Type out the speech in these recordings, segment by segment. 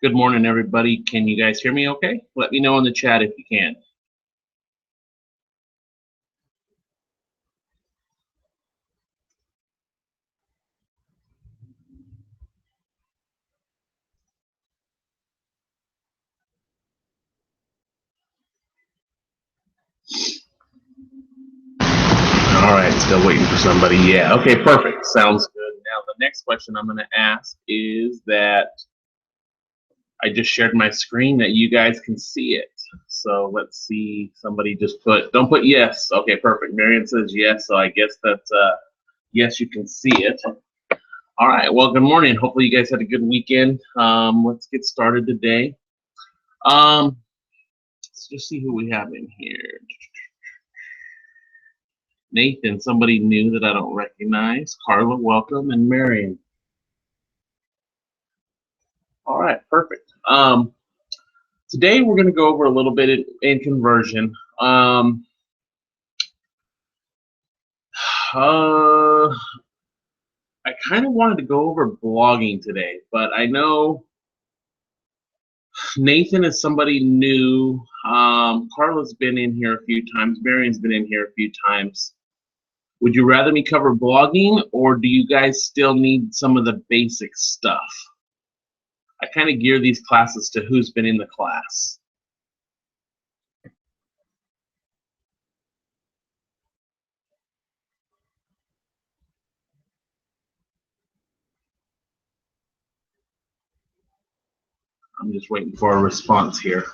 Good morning, everybody. Can you guys hear me okay? Let me know in the chat if you can. All right, still waiting for somebody. Yeah, okay, perfect. Sounds good. Now, the next question I'm going to ask is that I just shared my screen that you guys can see it. So let's see. Somebody just don't put yes. Okay, perfect. Marion says yes, so I guess that's yes, you can see it. All right, well, good morning. Hopefully you guys had a good weekend. Let's get started today. Let's just see who we have in here. Nathan, somebody new that I don't recognize. Carla, welcome, and Marion. All right, perfect. Today we're going to go over a little bit in conversion. I kind of wanted to go over blogging today, but I know Nathan is somebody new. Carla's been in here a few times. Marion's been in here a few times. Would you rather me cover blogging, or do you guys still need some of the basic stuff? I kind of gear these classes to who's been in the class. I'm just waiting for a response here.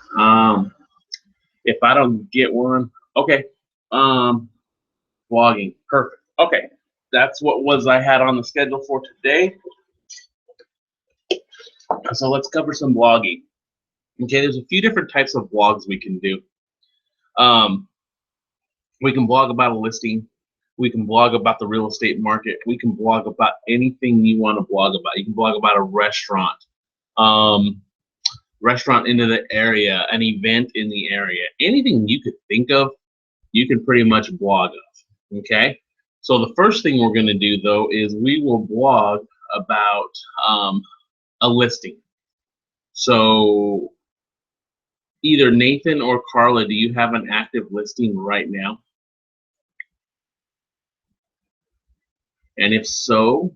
If I don't get one, okay. Blogging, perfect. Okay, that's what I had on the schedule for today. So let's cover some blogging. Okay, there's a few different types of blogs we can do. We can blog about a listing. We can blog about the real estate market. We can blog about anything you want to blog about. You can blog about a restaurant, restaurant into the area, an event in the area. Anything you could think of, you can pretty much blog of, okay? So the first thing we're going to do, though, is we will blog about a listing. So either Nathan or Carla, do you have an active listing right now? And if so,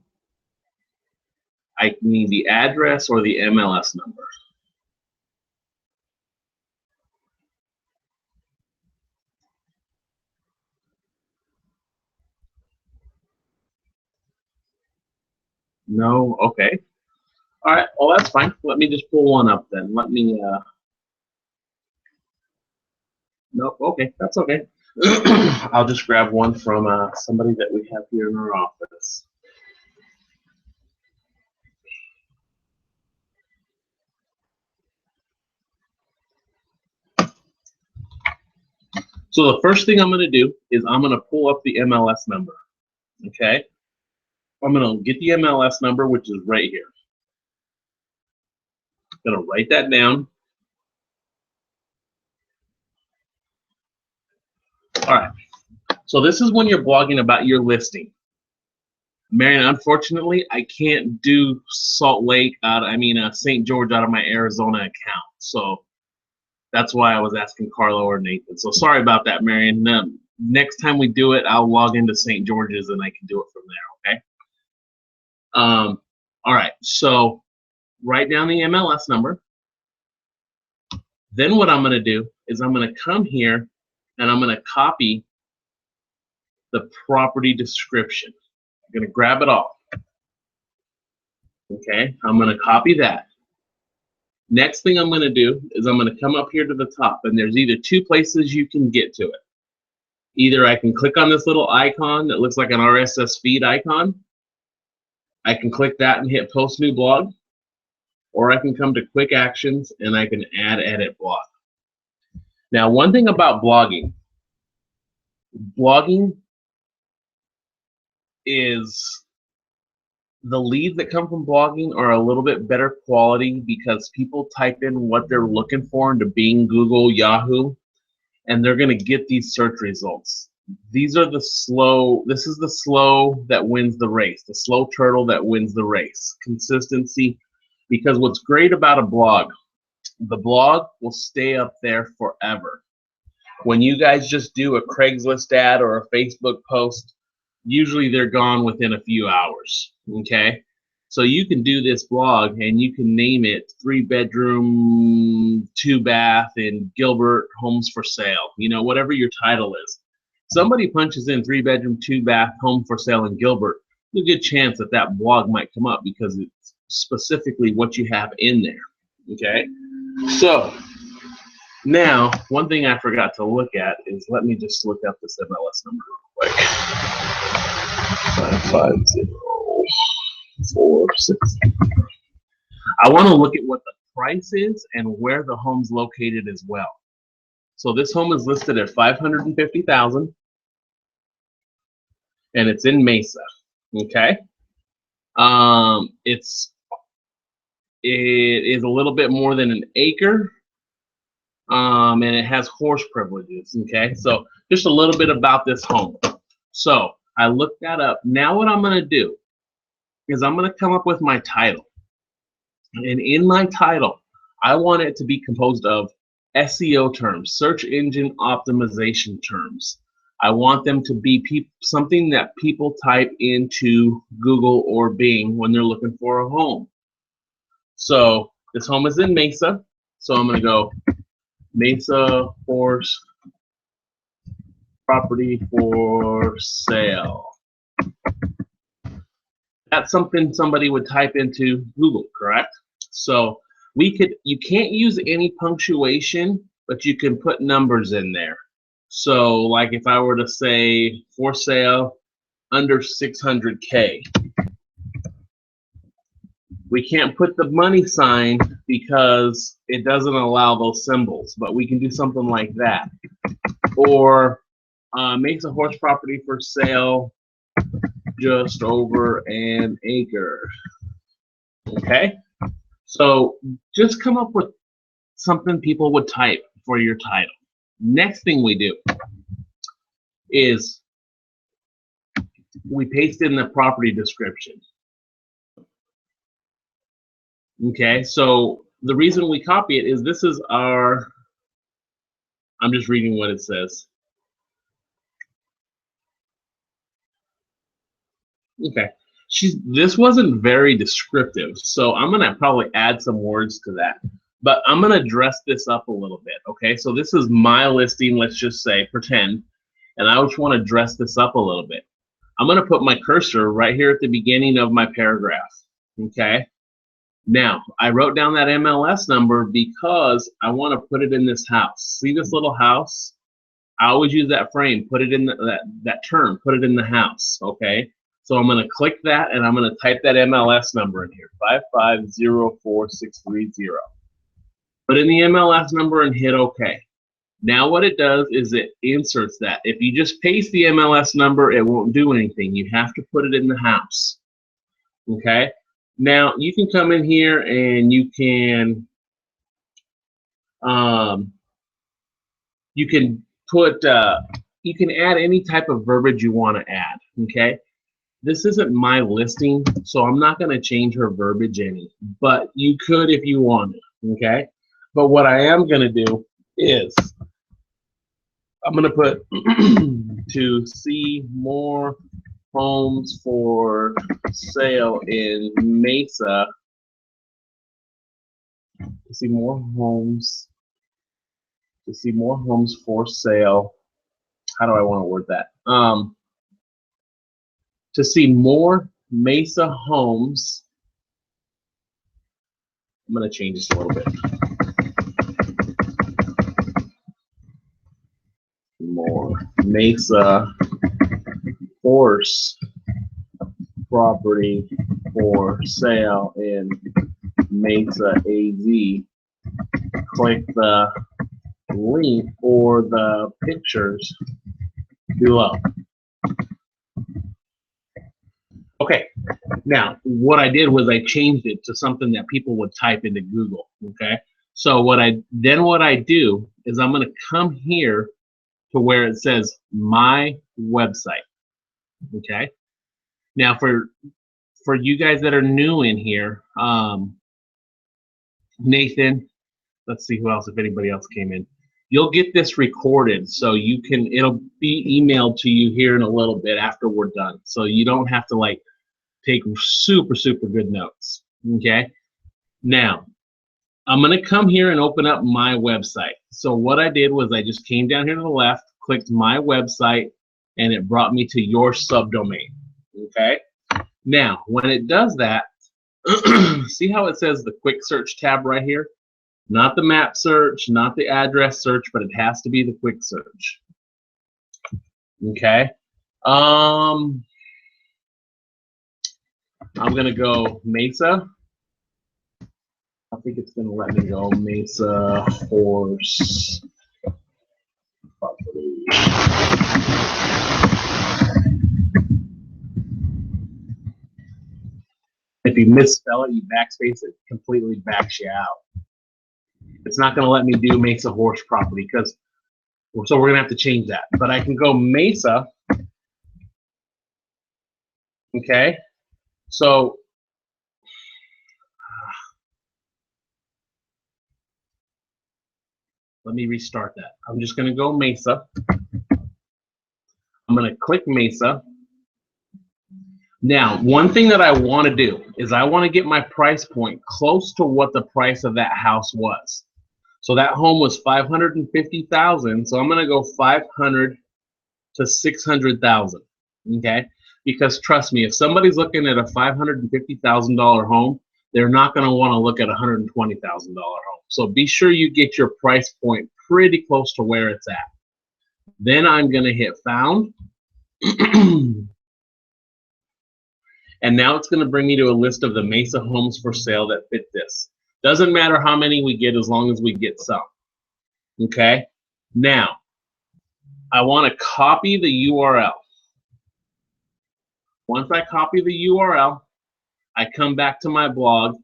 I need the address or the MLS number. No? Okay. All right. Well, that's fine. Let me just pull one up then. Let me, nope. Okay. That's okay. I'll just grab one from somebody that we have here in our office. So the first thing I'm going to do is I'm going to pull up the MLS number, okay? I'm going to get the MLS number, which is right here. I'm going to write that down. All right. So this is when you're blogging about your listing. Marion, unfortunately, I can't do Salt Lake St. George out of my Arizona account. So that's why I was asking Carlo or Nathan. So sorry about that, Marion. Next time we do it, I'll log into St. George's and I can do it from there, okay? All right, so write down the MLS number. Then what I'm going to do is I'm going to come here and I'm going to copy the property description. I'm going to grab it all. Okay, I'm going to copy that. Next thing I'm going to do is I'm going to come up here to the top, and there's either two places you can get to it. Either I can click on this little icon that looks like an RSS feed icon. I can click that and hit post new blog, or I can come to quick actions and I can add edit blog. Now, one thing about blogging is the leads that come from blogging are a little bit better quality because people type in what they're looking for into Bing, Google, Yahoo, and they're going to get these search results. This is the slow that wins the race, the slow turtle that wins the race. Consistency Because what's great about a blog, the blog will stay up there forever. When you guys just do a Craigslist ad or a Facebook post, usually they're gone within a few hours, okay? So you can do this blog and you can name it 3-bedroom, 2-bath in Gilbert Homes for Sale, you know, whatever your title is. Somebody punches in 3-bedroom, 2-bath home for sale in Gilbert, there's a good chance that that blog might come up because it's specifically what you have in there, okay? So now, one thing I forgot to look at is, let me just look up this MLS number real quick. 55046. I want to look at what the price is and where the home's located as well. So this home is listed at $550,000, and it's in Mesa. Okay. It is a little bit more than an acre. And it has horse privileges, okay? So just a little bit about this home. So I looked that up. Now what I'm going to do is I'm going to come up with my title. And in my title, I want it to be composed of SEO terms, search engine optimization terms. I want them to be something that people type into Google or Bing when they're looking for a home. So this home is in Mesa. So I'm going to go Mesa horse property for sale. That's something somebody would type into Google, correct? So you can't use any punctuation, but you can put numbers in there. So like if I were to say for sale under 600K, we can't put the money sign because it doesn't allow those symbols, but we can do something like that. Or makes a horse property for sale just over an acre. Okay? So just come up with something people would type for your title. Next thing we do is we paste in the property description. Okay, so the reason we copy it is this is our, I'm just reading what it says. Okay, this wasn't very descriptive, so I'm gonna probably add some words to that. But I'm gonna dress this up a little bit, okay? So this is my listing, let's just say, pretend, and I just wanna dress this up a little bit. I'm gonna put my cursor right here at the beginning of my paragraph, okay? Now, I wrote down that MLS number because I want to put it in this house. See this little house? I always use that frame, put it in that term, put it in the house, okay? So I'm going to click that and I'm going to type that MLS number in here, 5504630. Put in the MLS number and hit OK. Now what it does is it inserts that. If you just paste the MLS number, it won't do anything. You have to put it in the house, okay? Now you can come in here and you can you can add any type of verbiage you want to add, okay? This isn't my listing, so I'm not going to change her verbiage any, but you could if you wanted, okay? But what I am going to do is I'm going to put to see more homes for sale in Mesa. To see more homes for sale. How do I want to word that? To see more Mesa homes. I'm going to change this a little bit. More Mesa horse property for sale in Mesa AZ. Click the link or the pictures below. Okay, now what I did was I changed it to something that people would type into Google. Okay, so what I do is I'm going to come here to where it says my website. Okay, now for you guys that are new in here, Nathan. Let's see who else, if anybody else came in. You'll get this recorded, so you can, it'll be emailed to you here in a little bit after we're done. So you don't have to like take super good notes. Okay. Now, I'm going to come here and open up my website. So what I did was I just came down here to the left, clicked my website, and it brought me to your subdomain. Okay. Now, when it does that, see how it says the quick search tab right here? Not the map search, not the address search, but it has to be the quick search. Okay. I'm going to go Mesa. I think it's going to let me go Mesa horse property. If you misspell it, you backspace it, completely backs you out. It's not going to let me do Mesa horse property because, so we're going to have to change that. But I can go Mesa. Okay. So let me restart that. I'm just going to go Mesa. I'm going to click Mesa. Now, one thing that I want to do is I want to get my price point close to what the price of that house was. So that home was $550,000. So I'm going to go 500 to 600,000. Okay, because trust me, if somebody's looking at a $550,000 home, they're not going to want to look at a $120,000 home. So be sure you get your price point pretty close to where it's at. Then I'm going to hit found. And now it's going to bring me to a list of the Mesa homes for sale that fit this. Doesn't matter how many we get as long as we get some. Okay. Now, I want to copy the URL. Once I copy the URL, I come back to my blog.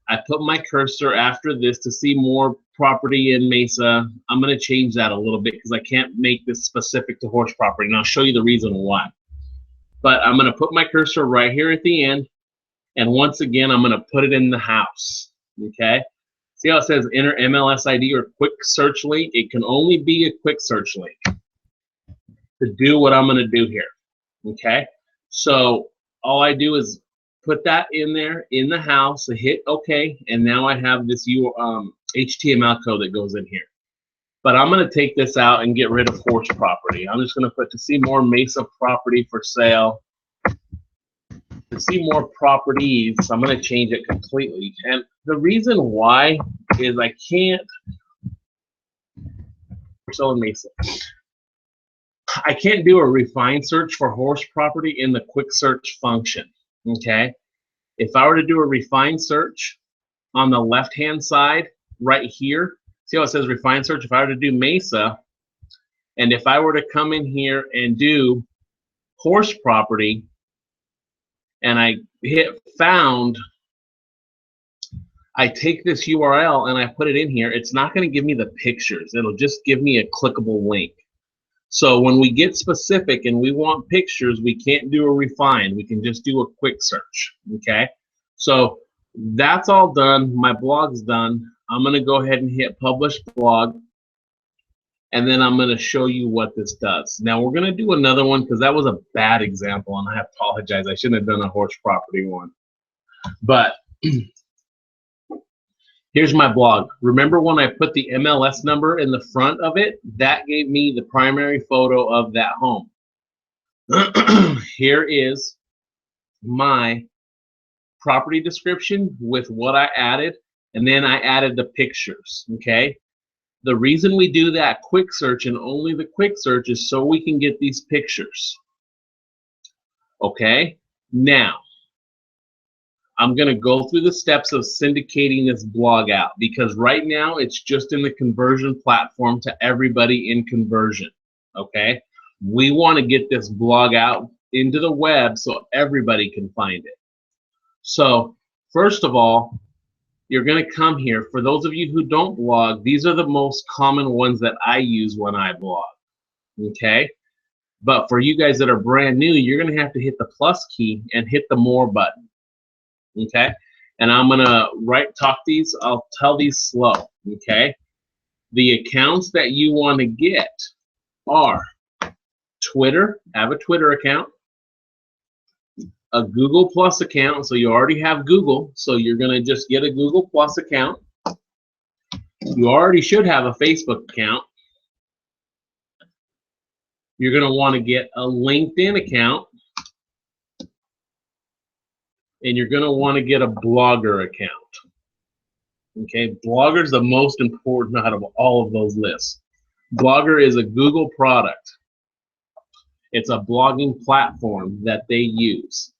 I put my cursor after this to see more property in Mesa. I'm going to change that a little bit because I can't make this specific to horse property. And I'll show you the reason why. But I'm going to put my cursor right here at the end. And once again, I'm going to put it in the house. Okay. See how it says enter MLS ID or quick search link? It can only be a quick search link to do what I'm going to do here. Okay. So all I do is put that in there in the house, hit OK, and now I have this HTML code that goes in here. But I'm going to take this out and get rid of horse property. I'm just going to put to see more Mesa property for sale. To see more properties, I'm going to change it completely. And the reason why is I can't for selling Mesa. I can't do a refined search for horse property in the quick search function. Okay. If I were to do a refined search on the left-hand side right here, see how it says refined search? If I were to do Mesa, and if I were to come in here and do horse property, and I hit found, I take this URL and I put it in here, it's not going to give me the pictures. It'll just give me a clickable link. So when we get specific and we want pictures, we can't do a refine. We can just do a quick search. Okay. So that's all done. My blog's done. I'm going to go ahead and hit publish blog. And then I'm going to show you what this does. Now we're going to do another one because that was a bad example and I apologize. I shouldn't have done a horse property one. But here's my blog. Remember when I put the MLS number in the front of it? That gave me the primary photo of that home. Here is my property description with what I added, and then I added the pictures. Okay. The reason we do that quick search and only the quick search is so we can get these pictures. Okay. Now, I'm going to go through the steps of syndicating this blog out because right now it's just in the Kunversion platform to everybody in Kunversion. Okay. We want to get this blog out into the web so everybody can find it. So first of all, you're going to come here. For those of you who don't blog, these are the most common ones that I use when I blog. Okay. But for you guys that are brand new, you're going to have to hit the plus key and hit the more button. Okay. And I'm gonna talk these. I'll tell these slow. Okay. The accounts that you want to get are Twitter. Have a Twitter account. A Google Plus account. So you already have Google. So you're gonna just get a Google Plus account. You already should have a Facebook account. You're going to want to get a LinkedIn account. And you're going to want to get a Blogger account. Okay, Blogger is the most important out of all of those lists. Blogger is a Google product. It's a blogging platform that they use.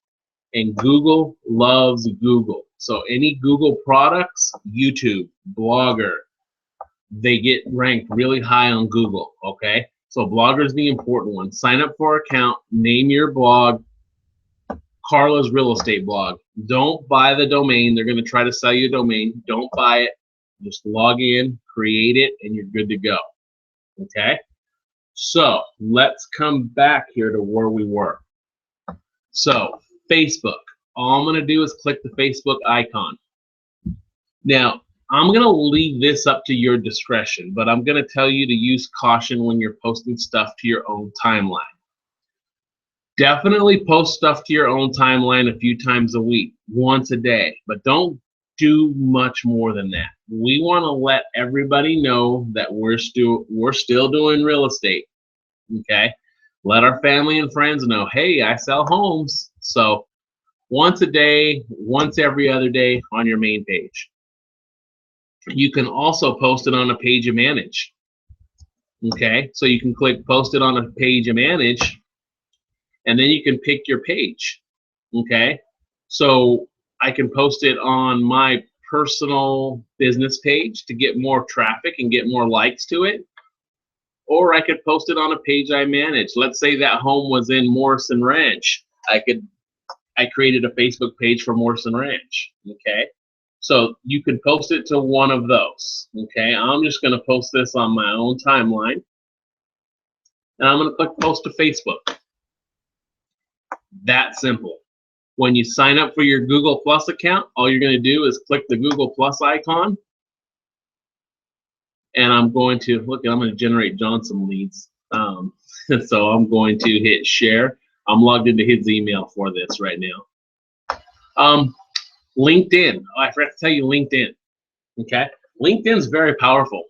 And Google loves Google. So any Google products, YouTube, Blogger, they get ranked really high on Google, okay? So Blogger is the important one. Sign up for an account, name your blog, Carla's Real Estate Blog. Don't buy the domain. They're going to try to sell you a domain. Don't buy it. Just log in, create it, and you're good to go, okay? So let's come back here to where we were. So Facebook. All I'm going to do is click the Facebook icon. Now, I'm going to leave this up to your discretion, but I'm going to tell you to use caution when you're posting stuff to your own timeline. Definitely post stuff to your own timeline a few times a week, once a day, but don't do much more than that. We want to let everybody know that we're still doing real estate, okay? Let our family and friends know, hey, I sell homes. So once a day, once every other day on your main page. You can also post it on a page you manage. Okay, so you can click post it on a page you manage, and then you can pick your page. Okay, so I can post it on my personal business page to get more traffic and get more likes to it, or I could post it on a page I manage. Let's say that home was in Morrison Ranch. I created a Facebook page for Morrison Ranch. Okay. So you can post it to one of those. Okay, I'm just going to post this on my own timeline. And I'm going to click post to Facebook. That simple. When you sign up for your Google Plus account, all you're going to do is click the Google Plus icon. And I'm going to, I'm going to generate John some leads. So I'm going to hit share. I'm logged into his email for this right now. LinkedIn. Oh, I forgot to tell you LinkedIn. Okay, LinkedIn's very powerful,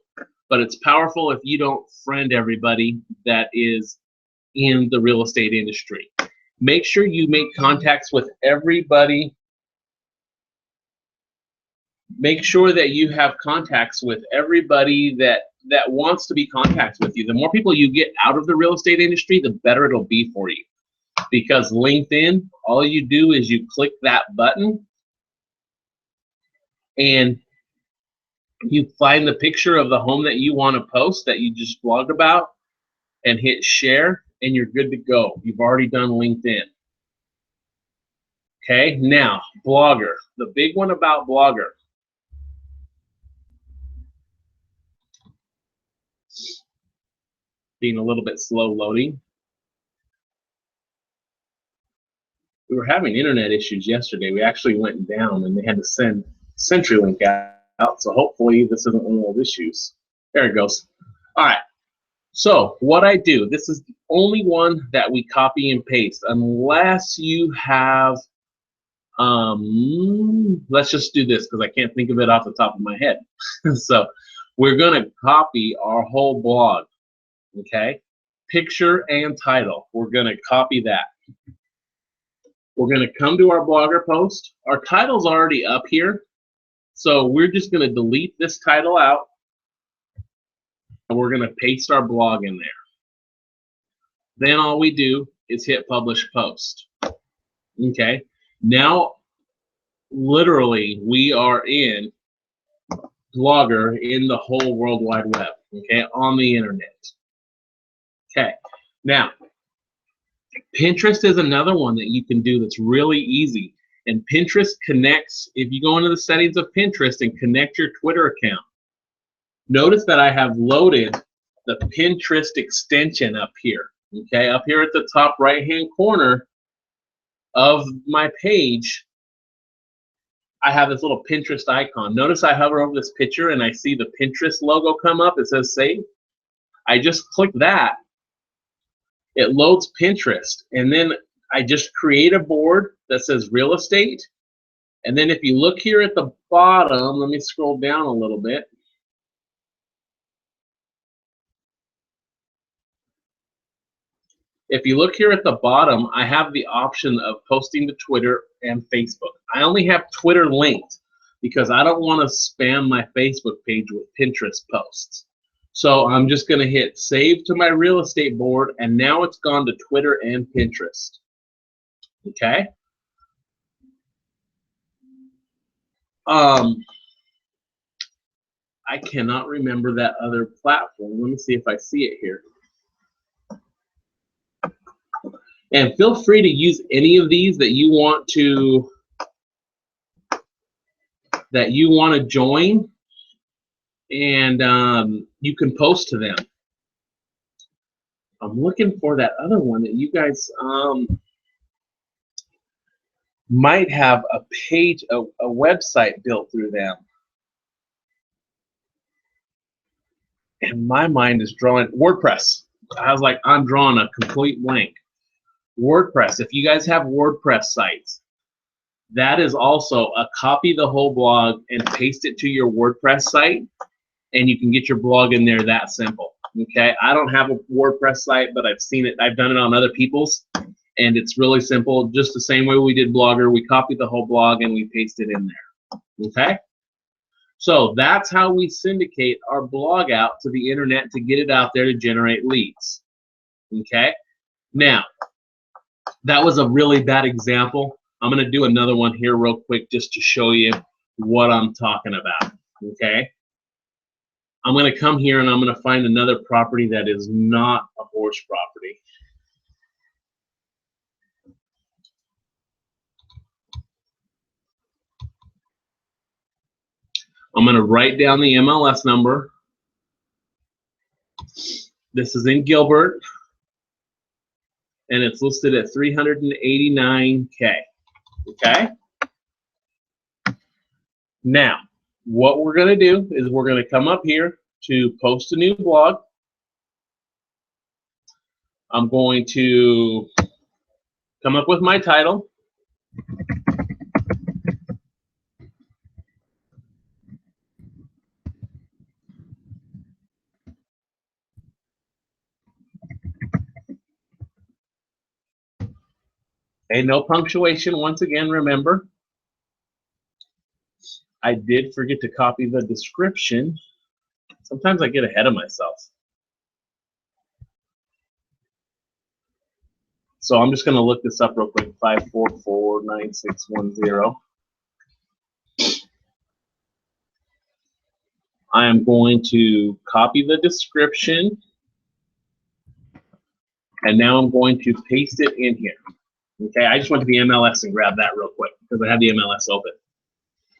but it's powerful if you don't friend everybody that is in the real estate industry. Make sure you make contacts with everybody. Make sure that you have contacts with everybody that wants to be contacted with you. The more people you get out of the real estate industry, the better it'll be for you. Because LinkedIn, all you do is you click that button and you find the picture of the home that you want to post that you just blogged about and hit share, and you're good to go. You've already done LinkedIn. Okay, now Blogger. The big one about Blogger. Being a little bit slow loading. We were having internet issues yesterday. We actually went down and they had to send CenturyLink out, so hopefully this isn't one of those issues. There it goes. All right, so what I do, this is the only one that we copy and paste, unless you have, let's just do this because I can't think of it off the top of my head. So we're gonna copy our whole blog, okay? Picture and title, we're gonna copy that. We're gonna come to our Blogger post. Our title's already up here. So we're just going to delete this title out, and we're going to paste our blog in there. Then all we do is hit publish post. Okay, now literally we are in Blogger in the whole World Wide Web, okay, on the internet. Okay, now Pinterest is another one that you can do that's really easy. And Pinterest connects, if you go into the settings of Pinterest and connect your Twitter account, notice that I have loaded the Pinterest extension up here. Okay, up here at the top right-hand corner of my page, I have this little Pinterest icon. Notice I hover over this picture and I see the Pinterest logo come up. It says save. I just click that. It loads Pinterest. And then I just create a board that says real estate. And then if you look here at the bottom, let me scroll down a little bit. If you look here at the bottom, I have the option of posting to Twitter and Facebook. I only have Twitter linked because I don't want to spam my Facebook page with Pinterest posts. So I'm just going to hit save to my real estate board, and now it's gone to Twitter and Pinterest. Okay? I cannot remember that other platform. Let me see if I see it here. And feel free to use any of these that you want to join, and you can post to them. I'm looking for that other one that you guys might have a page, a website built through them. And my mind is drawing WordPress. I was like, I'm drawing a complete blank. WordPress. If you guys have WordPress sites, that is also a copy the whole blog and paste it to your WordPress site, and you can get your blog in there that simple. Okay, I don't have a WordPress site, but I've seen it. I've done it on other people's, and it's really simple. Just the same way we did Blogger. We copied the whole blog and we paste it in there. Okay, so that's how we syndicate our blog out to the internet to get it out there to generate leads. Okay, now that was a really bad example. I'm going to do another one here real quick just to show you what I'm talking about. Okay, I'm going to come here and I'm going to find another property that is not a horse property. I'm going to write down the MLS number. This is in Gilbert, and it's listed at $389K. Okay? Now, what we're going to do is we're going to come up here to post a new blog. I'm going to come up with my title. And no punctuation, once again, remember. I did forget to copy the description. Sometimes I get ahead of myself. So I'm just going to look this up real quick, 5449610. I am going to copy the description, and now I'm going to paste it in here. Okay, I just went to the MLS and grabbed that real quick because I have the MLS open.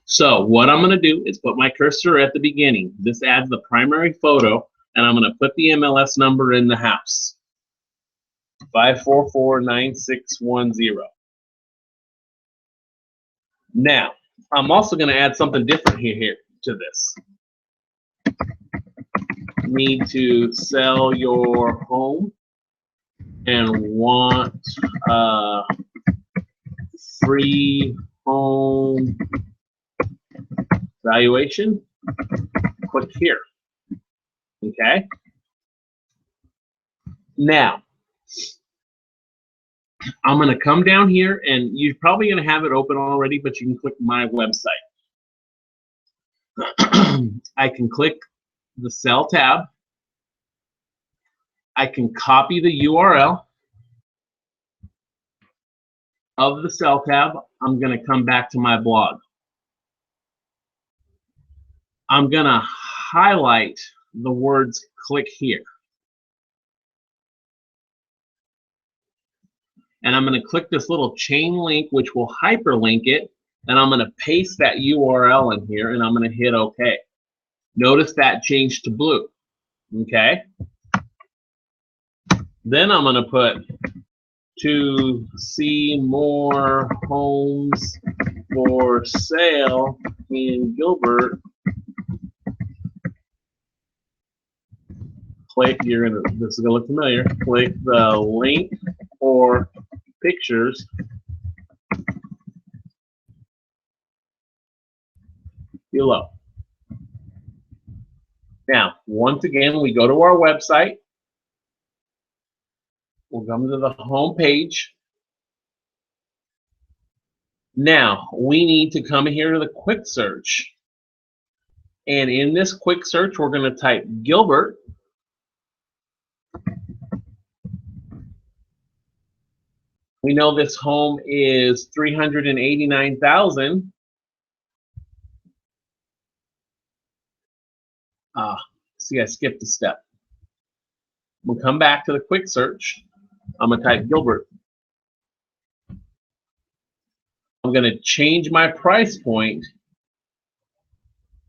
So what I'm going to do is put my cursor at the beginning. This adds the primary photo, and I'm going to put the MLS number in the house. 5449610. Now, I'm also going to add something different here to this. Need to sell your home and want a free home valuation. Click here. Okay. Now, I'm going to come down here, and you're probably going to have it open already, but you can click my website. I can click the Sell tab. I can copy the URL of the Sell tab. I'm going to come back to my blog. I'm going to highlight the words click here. And I'm going to click this little chain link, which will hyperlink it, and I'm going to paste that URL in here, and I'm going to hit OK. Notice that changed to blue. Okay. Then I'm going to put to see more homes for sale in Gilbert, click, this is gonna look familiar, click the link for pictures below. Now, once again, we go to our website. We'll come to the home page. Now, we need to come here to the quick search. And in this quick search, we're going to type Gilbert. We know this home is $389,000. See, I skipped a step. We'll come back to the quick search. I'm going to type Gilbert. I'm going to change my price point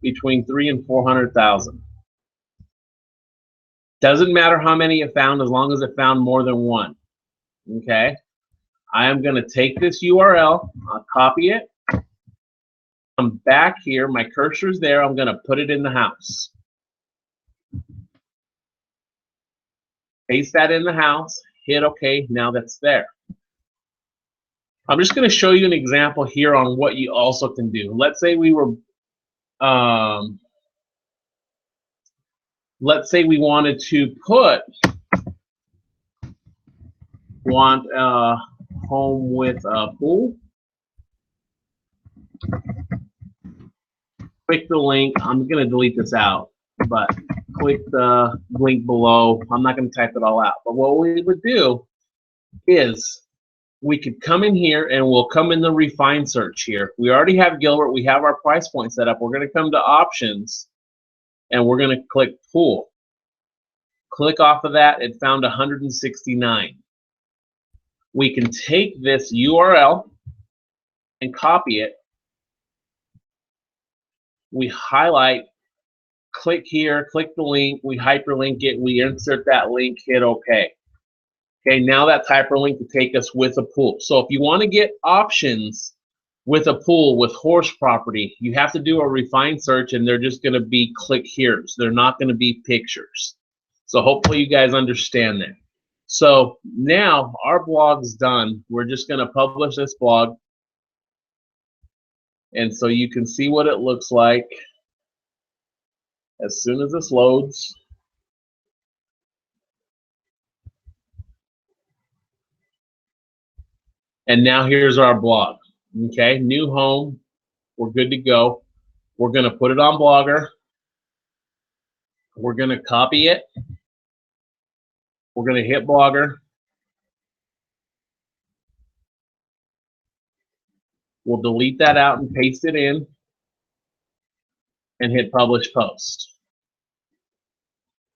between 300,000 and 400,000. Doesn't matter how many it found as long as it found more than one. Okay. I am going to take this URL. I'll copy it. I'm back here. My cursor's there. I'm going to put it in the house. Paste that in the house. Hit OK. Now that's there. I'm just going to show you an example here on what you also can do. Let's say we were, let's say we wanted to want a home with a pool. Click the link. I'm going to delete this out, but click the link below. I'm not going to type it all out, but what we would do is we could come in here and we'll come in the refine search here. We already have Gilbert. We have our price point set up. We're going to come to options and we're going to click pool. Click off of that. It found 169. We can take this URL and copy it. We highlight, click here, click the link, we hyperlink it, we insert that link, hit OK. Okay, now that's hyperlink to take us with a pool. So if you want to get options with a pool with horse property, you have to do a refine search and they're just going to be click here's. They're not going to be pictures. So hopefully you guys understand that. So now our blog's done. We're just going to publish this blog. And so you can see what it looks like as soon as this loads. And now here's our blog. Okay, new home. We're good to go. We're going to put it on Blogger. We're going to copy it. We're going to hit Blogger. We'll delete that out and paste it in and hit Publish Post.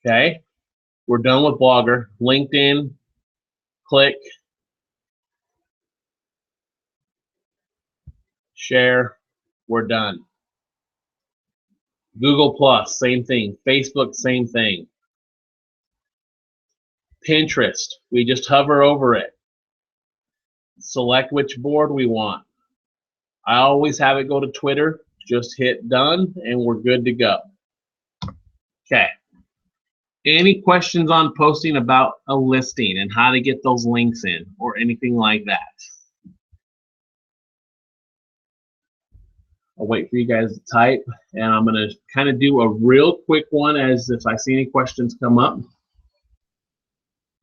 Okay, we're done with Blogger. LinkedIn, click, share, we're done. Google Plus, same thing. Facebook, same thing. Pinterest, we just hover over it. Select which board we want. I always have it go to Twitter. Just hit done and we're good to go. Okay. Any questions on posting about a listing and how to get those links in or anything like that? I'll wait for you guys to type, and I'm going to kind of do a real quick one as if I see any questions come up.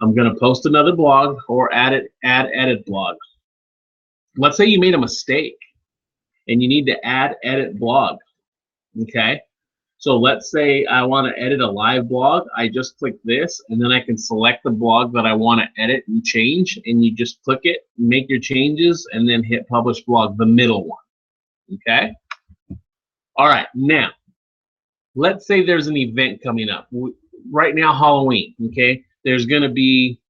I'm going to post another blog or add edit blog. Let's say you made a mistake and you need to add edit blog. Okay, so let's say I want to edit a live blog. I just click this and then I can select the blog that I want to edit and change, and you just click it, make your changes, and then hit publish blog, the middle one. Okay, all right, now let's say there's an event coming up right now, Halloween. Okay, there's going to be,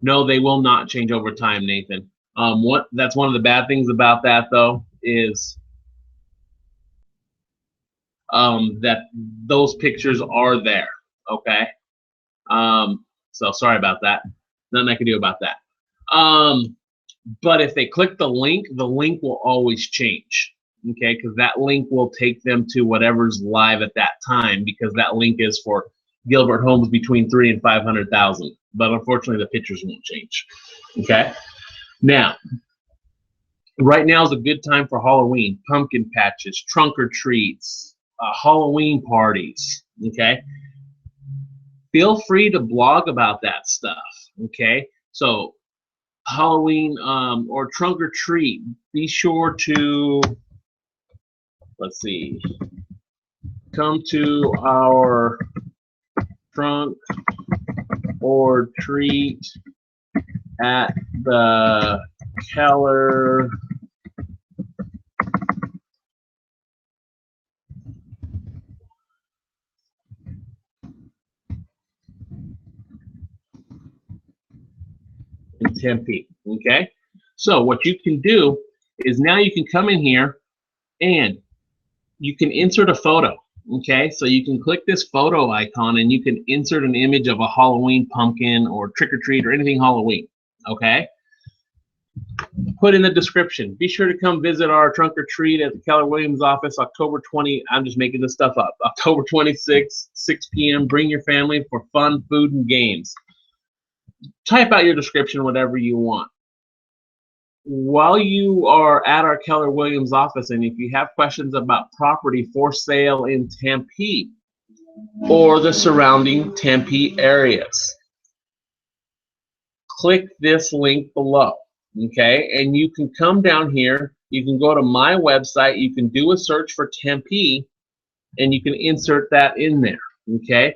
no, they will not change over time, Nathan. That's one of the bad things about that, though, is that those pictures are there. Okay, so sorry about that. Nothing I can do about that. But if they click the link will always change, okay? Because that link will take them to whatever's live at that time, because that link is for Gilbert homes between 3 and 500,000. But unfortunately, the pictures won't change, okay? Now, right now is a good time for Halloween, pumpkin patches, trunk or treats, Halloween parties, okay? Feel free to blog about that stuff, okay? So Halloween or trunk or treat, be sure to, let's see, come to our trunk or treat at the Keller in Tempe, okay? So what you can do is now you can come in here and you can insert a photo, okay? So you can click this photo icon and you can insert an image of a Halloween pumpkin or trick-or-treat or anything Halloween, okay? Put in the description. Be sure to come visit our trunk or treat at the Keller Williams office October 20. I'm just making this stuff up. October 26th, 6 p.m. Bring your family for fun, food, and games. Type out your description, whatever you want. While you are at our Keller Williams office, and if you have questions about property for sale in Tempe or the surrounding Tempe areas, click this link below, okay? And you can come down here, you can go to my website, you can do a search for Tempe, and you can insert that in there, okay?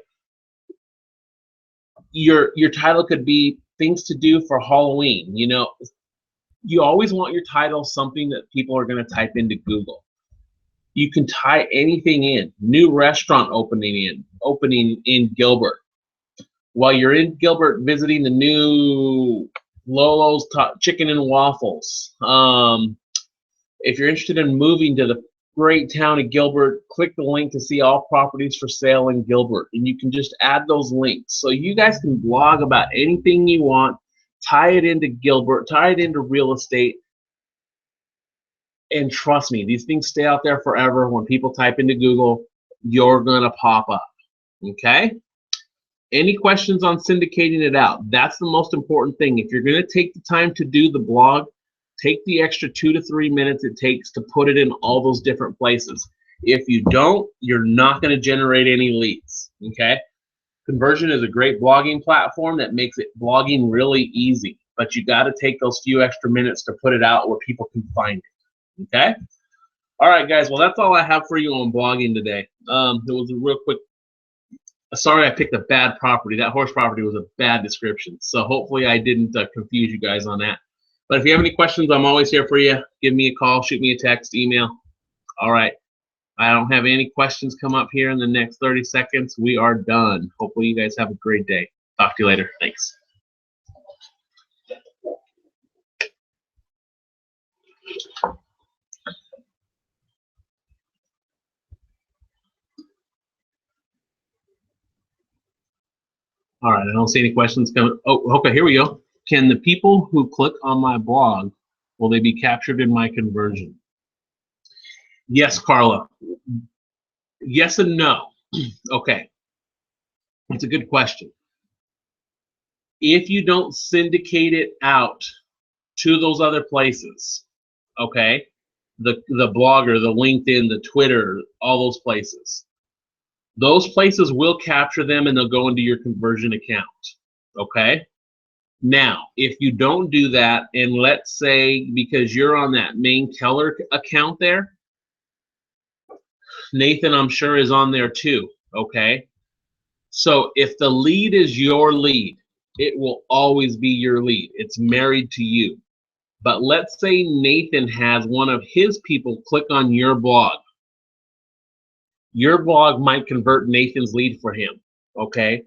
Your title could be things to do for Halloween. You know, you always want your title something that people are going to type into Google. You can tie anything in. New restaurant opening in Gilbert. While you're in Gilbert visiting the new Lolo's Chicken and Waffles. If you're interested in moving to the great town of Gilbert, click the link to see all properties for sale in Gilbert. And you can just add those links. So you guys can blog about anything you want, tie it into Gilbert, tie it into real estate. And trust me, these things stay out there forever. When people type into Google, you're going to pop up. Okay? Any questions on syndicating it out? That's the most important thing. If you're going to take the time to do the blog, take the extra 2 to 3 minutes it takes to put it in all those different places. If you don't, you're not going to generate any leads. Okay? Kunversion is a great blogging platform that makes it blogging really easy, but you got to take those few extra minutes to put it out where people can find it. Okay? All right, guys. Well, that's all I have for you on blogging today. It was a real quick. Sorry, I picked a bad property. That horse property was a bad description. So hopefully I didn't confuse you guys on that. But if you have any questions, I'm always here for you. Give me a call, shoot me a text, email. All right. I don't have any questions come up here in the next 30 seconds. We are done. Hopefully you guys have a great day. Talk to you later. Thanks. All right, I don't see any questions coming. Oh, okay, here we go. Can the people who click on my blog, will they be captured in my conversion? Yes, Carla. Yes and no. Okay, that's a good question. If you don't syndicate it out to those other places, okay, the blogger, the LinkedIn, the Twitter, all those places will capture them and they'll go into your conversion account, okay? Now, if you don't do that, and let's say because you're on that main Keller account there, Nathan, I'm sure, is on there too, okay? So if the lead is your lead, it will always be your lead. It's married to you. But let's say Nathan has one of his people click on your blog. Your blog might convert Nathan's lead for him, okay?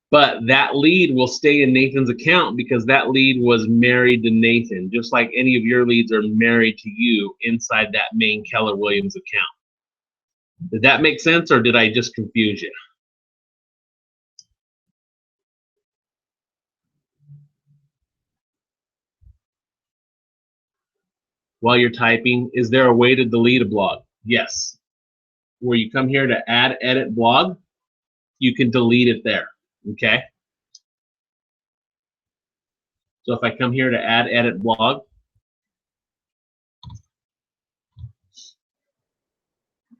But that lead will stay in Nathan's account because that lead was married to Nathan, just like any of your leads are married to you inside that main Keller Williams account. Did that make sense, or did I just confuse you? while you're typing, is there a way to delete a blog? Yes. Where you come here to add edit blog, you can delete it there. Okay. So if I come here to add edit blog,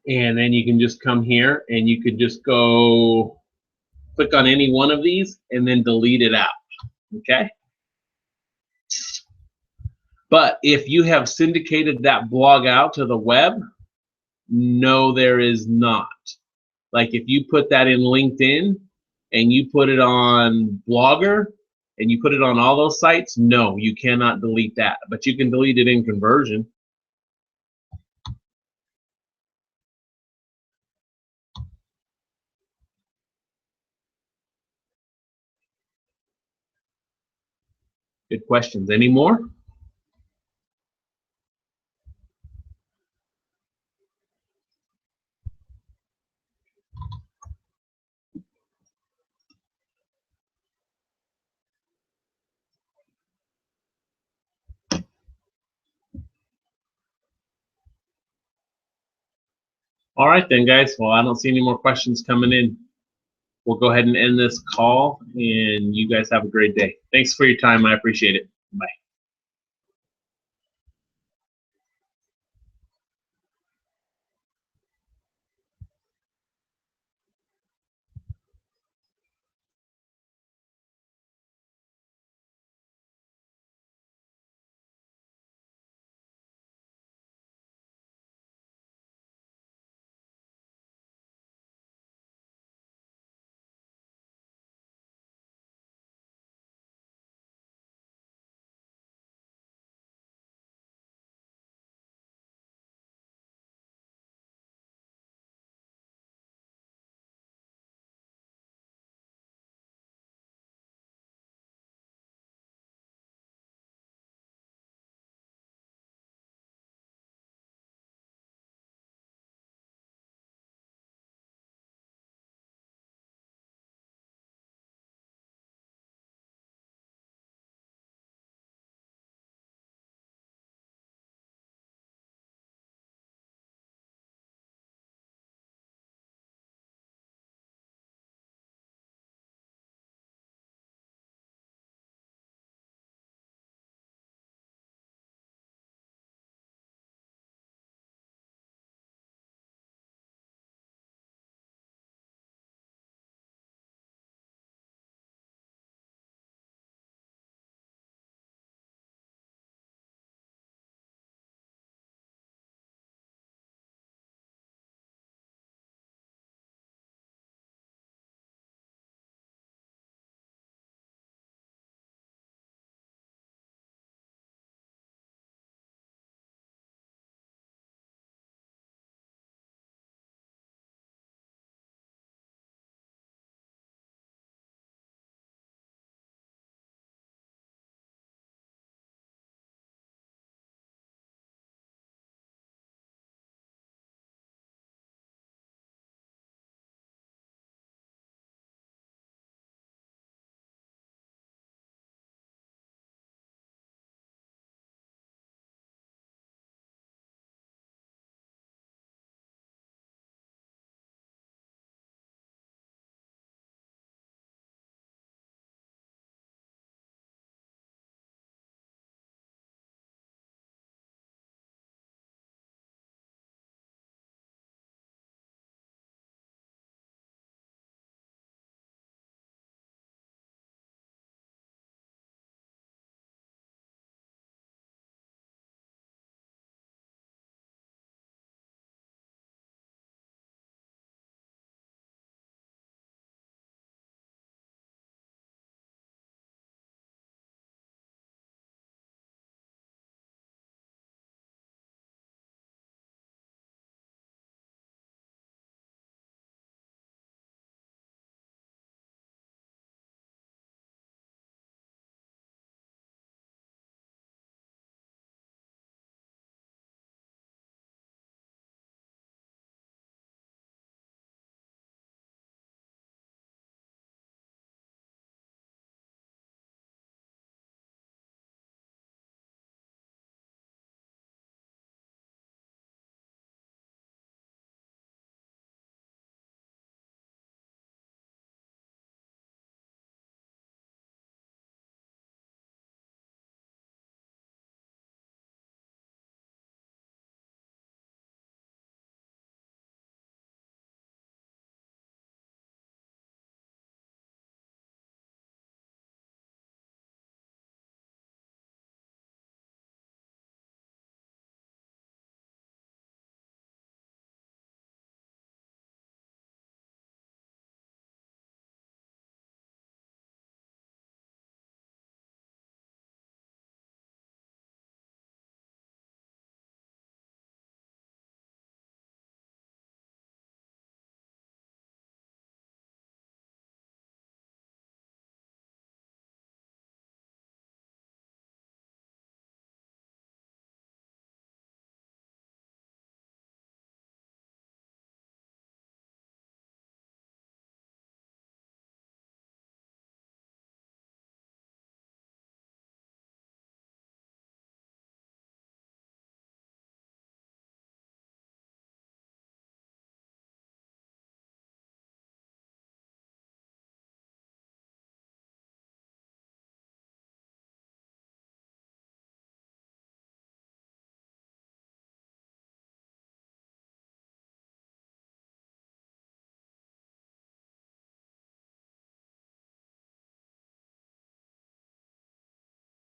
and then you can just come here and you could just go click on any one of these and then delete it out. Okay. But if you have syndicated that blog out to the web, no, there is not. Like if you put that in LinkedIn and you put it on Blogger and you put it on all those sites, no, you cannot delete that. But you can delete it in Kunversion. Good questions. Any more? All right then, guys. Well, I don't see any more questions coming in. We'll go ahead and end this call, and you guys have a great day. Thanks for your time. I appreciate it. Bye.